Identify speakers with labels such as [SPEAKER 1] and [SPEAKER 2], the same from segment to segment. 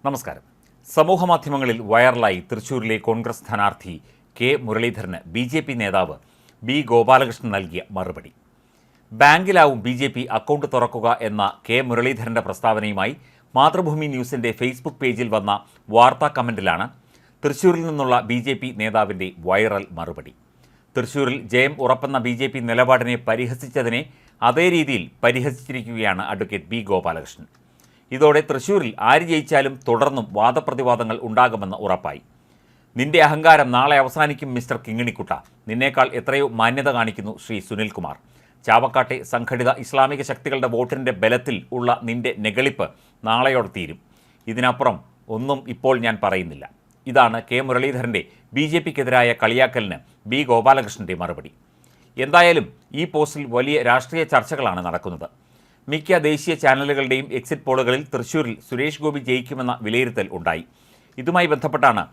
[SPEAKER 1] നമസ്കാരം. സമൂഹമാധ്യമങ്ങളിൽ വൈറലായി തൃശൂരിലെ കോൺഗ്രസ് സ്ഥാനാർത്ഥി കെ മുരളീധരന് ബി.ജെ.പി. നേതാവ് ബി. ഗോപാലകൃഷ്ണൻ നൽകിയ മറുപടി. ബാങ്കിലാവും ബി.ജെ.പി. അക്കൗണ്ട് തുറക്കുക എന്ന കെ മുരളീധരൻ്റെ പ്രസ്താവനയുമായി മാതൃഭൂമി ന്യൂസിൻ്റെ ഫേസ്ബുക്ക് പേജിൽ വന്ന വാർത്താ കമൻറ്റിലാണ് തൃശൂരിൽ നിന്നുള്ള ബി.ജെ.പി. നേതാവിൻ്റെ വൈറൽ മറുപടി. തൃശൂരിൽ ജയം ഉറപ്പെന്ന ബി.ജെ.പി. നിലപാടിനെ പരിഹസിച്ചതിനെ അതേ രീതിയിൽ പരിഹസിച്ചിരിക്കുകയാണ് അഡ്വക്കേറ്റ് ബി. ഗോപാലകൃഷ്ണൻ. ഇതോടെ തൃശൂരിൽ ആര് ജയിച്ചാലും തുടർന്നും വാദപ്രതിവാദങ്ങൾ ഉണ്ടാകുമെന്ന് ഉറപ്പായി. നിന്റെ അഹങ്കാരം നാളെ അവസാനിക്കും മിസ്റ്റർ കിങ്ങിണിക്കുട്ട. നിന്നേക്കാൾ എത്രയോ മാന്യത കാണിക്കുന്നു ശ്രീ സുനിൽകുമാർ. ചാവക്കാട്ടെ സംഘടിത ഇസ്ലാമിക ശക്തികളുടെ വോട്ടിൻ്റെ ബലത്തിൽ ഉള്ള നിന്റെ നെഗളിപ്പ് നാളെയോടെ തീരും. ഇതിനപ്പുറം ഒന്നും ഇപ്പോൾ ഞാൻ പറയുന്നില്ല. ഇതാണ് കെ മുരളീധരൻ്റെ ബി.ജെ.പിക്കെതിരായ കളിയാക്കലിന് ബി. ഗോപാലകൃഷ്ണൻ്റെ മറുപടി. എന്തായാലും ഈ പോസ്റ്റിൽ വലിയ രാഷ്ട്രീയ ചർച്ചകളാണ് നടക്കുന്നത്. മിക്ക ദേശീയ ചാനലുകളുടെയും എക്സിറ്റ് പോളുകളിൽ തൃശൂരിൽ സുരേഷ് ഗോപി ജയിക്കുമെന്ന വിലയിരുത്തൽ ഉണ്ടായി. ഇതുമായി ബന്ധപ്പെട്ടാണ്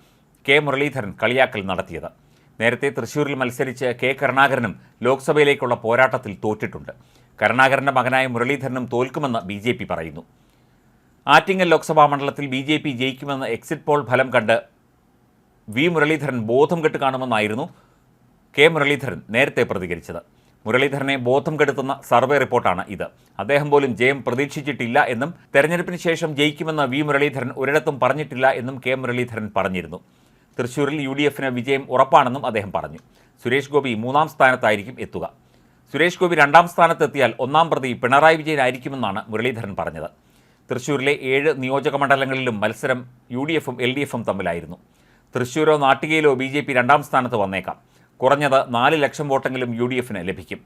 [SPEAKER 1] കെ മുരളീധരൻ കളിയാക്കൽ നടത്തിയത്. നേരത്തെ തൃശൂരിൽ മത്സരിച്ച് കെ കരുണാകരനും ലോക്സഭയിലേക്കുള്ള പോരാട്ടത്തിൽ തോറ്റിട്ടുണ്ട്. കരുണാകരൻ്റെ മകനായ മുരളീധരനും തോൽക്കുമെന്ന് ബി.ജെ.പി. പറയുന്നു. ആറ്റിങ്ങൽ ലോക്സഭാ മണ്ഡലത്തിൽ ബി.ജെ.പി. ജയിക്കുമെന്ന് എക്സിറ്റ് പോൾ ഫലം കണ്ട് വി. മുരളീധരൻ ബോധം കെട്ട് കാണുമെന്നായിരുന്നു കെ മുരളീധരൻ നേരത്തെ പ്രതികരിച്ചത്. മുരളീധരനെ ബോധം കെടുത്തുന്ന സർവേ റിപ്പോർട്ടാണ് ഇത്. അദ്ദേഹം പോലും ജയം പ്രതീക്ഷിച്ചിട്ടില്ല എന്നും തെരഞ്ഞെടുപ്പിന് ശേഷം ജയിക്കുമെന്ന് വി. മുരളീധരൻ ഒരിടത്തും പറഞ്ഞിട്ടില്ല എന്നും കെ മുരളീധരൻ പറഞ്ഞിരുന്നു. തൃശൂരിൽ UDFന് വിജയം ഉറപ്പാണെന്നും അദ്ദേഹം പറഞ്ഞു. സുരേഷ് ഗോപി 3-ാം സ്ഥാനത്തായിരിക്കും എത്തുക. സുരേഷ് ഗോപി 2-ാം സ്ഥാനത്തെത്തിയാൽ 1-ാം പ്രതി പിണറായി വിജയനായിരിക്കുമെന്നാണ് മുരളീധരൻ പറഞ്ഞത്. തൃശൂരിലെ 7 നിയോജകമണ്ഡലങ്ങളിലും മത്സരം UDFും LDFും തമ്മിലായിരുന്നു. തൃശൂരോ നാട്ടികയിലോ ബി.ജെ.പി. 2-ാം സ്ഥാനത്ത് വന്നേക്കാം. കുറഞ്ഞത് 4 ലക്ഷം വോട്ടെങ്കിലും UDFന് ലഭിക്കും.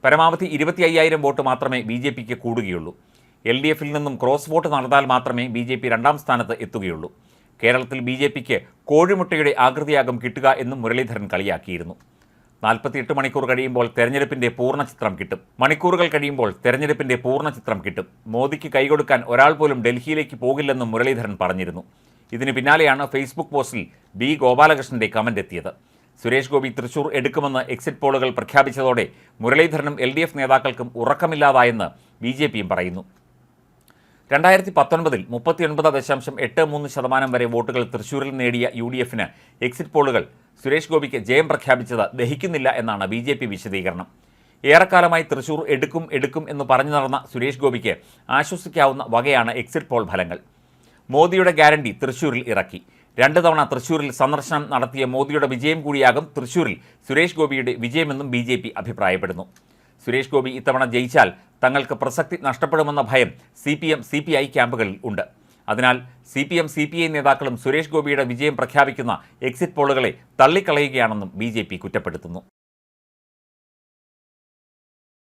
[SPEAKER 1] പരമാവധി 25,000 വോട്ട് മാത്രമേ ബി.ജെ.പിക്ക് കൂടുകയുള്ളൂ. LDFിൽ നിന്നും ക്രോസ് വോട്ട് നടന്നാൽ മാത്രമേ ബി.ജെ.പി. 2-ാം സ്ഥാനത്ത് എത്തുകയുള്ളൂ. കേരളത്തിൽ ബി.ജെ.പിക്ക് കോഴിമുട്ടയുടെ ആകൃതിയാകും കിട്ടുക എന്നും മുരളീധരൻ കളിയാക്കിയിരുന്നു. 48 മണിക്കൂർ കഴിയുമ്പോൾ തെരഞ്ഞെടുപ്പിൻ്റെ പൂർണ്ണ ചിത്രം കിട്ടും. മണിക്കൂറുകൾ കഴിയുമ്പോൾ തെരഞ്ഞെടുപ്പിൻ്റെ പൂർണ്ണ ചിത്രം കിട്ടും. മോദിക്ക് കൈകൊടുക്കാൻ ഒരാൾ പോലും ഡൽഹിയിലേക്ക് പോകില്ലെന്നും മുരളീധരൻ പറഞ്ഞിരുന്നു. ഇതിന് പിന്നാലെയാണ് ഫേസ്ബുക്ക് പോസ്റ്റിൽ ബി. ഗോപാലകൃഷ്ണൻ്റെ കമൻ്റ് എത്തിയത്. സുരേഷ് ഗോപി തൃശൂർ എടുക്കുമെന്ന് എക്സിറ്റ് പോളുകൾ പ്രഖ്യാപിച്ചതോടെ മുരളീധരനും LDF നേതാക്കൾക്കും ഉറക്കമില്ലാതായെന്ന് ബി.ജെ.പിയും പറയുന്നു. 2019-ൽ 39.83% വരെ വോട്ടുകൾ തൃശൂരിൽ നേടിയ UDFന് എക്സിറ്റ് പോളുകൾ സുരേഷ് ഗോപിക്ക് ജയം പ്രഖ്യാപിച്ചത് ദഹിക്കുന്നില്ല എന്നാണ് ബി.ജെ.പി. വിശദീകരണം. ഏറെക്കാലമായി തൃശൂർ എടുക്കും എന്ന് പറഞ്ഞു നടന്ന സുരേഷ് ഗോപിക്ക് ആശ്വസിക്കാവുന്ന വകയാണ് എക്സിറ്റ് പോൾ ഫലങ്ങൾ. മോദിയുടെ ഗ്യാരണ്ടി തൃശൂരിൽ ഇറക്കി. 2 തവണ തൃശൂരിൽ സന്ദർശനം നടത്തിയ മോദിയുടെ വിജയം കൂടിയാകും തൃശൂരിൽ സുരേഷ് ഗോപിയുടെ വിജയമെന്നും ബി.ജെ.പി. അഭിപ്രായപ്പെടുന്നു. സുരേഷ് ഗോപി ഇത്തവണ ജയിച്ചാൽ തങ്ങൾക്ക് പ്രസക്തി നഷ്ടപ്പെടുമെന്ന ഭയം CPM CPI ക്യാമ്പുകളിൽ ഉണ്ട്. അതിനാൽ CPM CPI നേതാക്കളും സുരേഷ് ഗോപിയുടെ വിജയം പ്രഖ്യാപിക്കുന്ന എക്സിറ്റ് പോളുകളെ തള്ളിക്കളയുകയാണെന്നും ബി.ജെ.പി. കുറ്റപ്പെടുത്തുന്നു.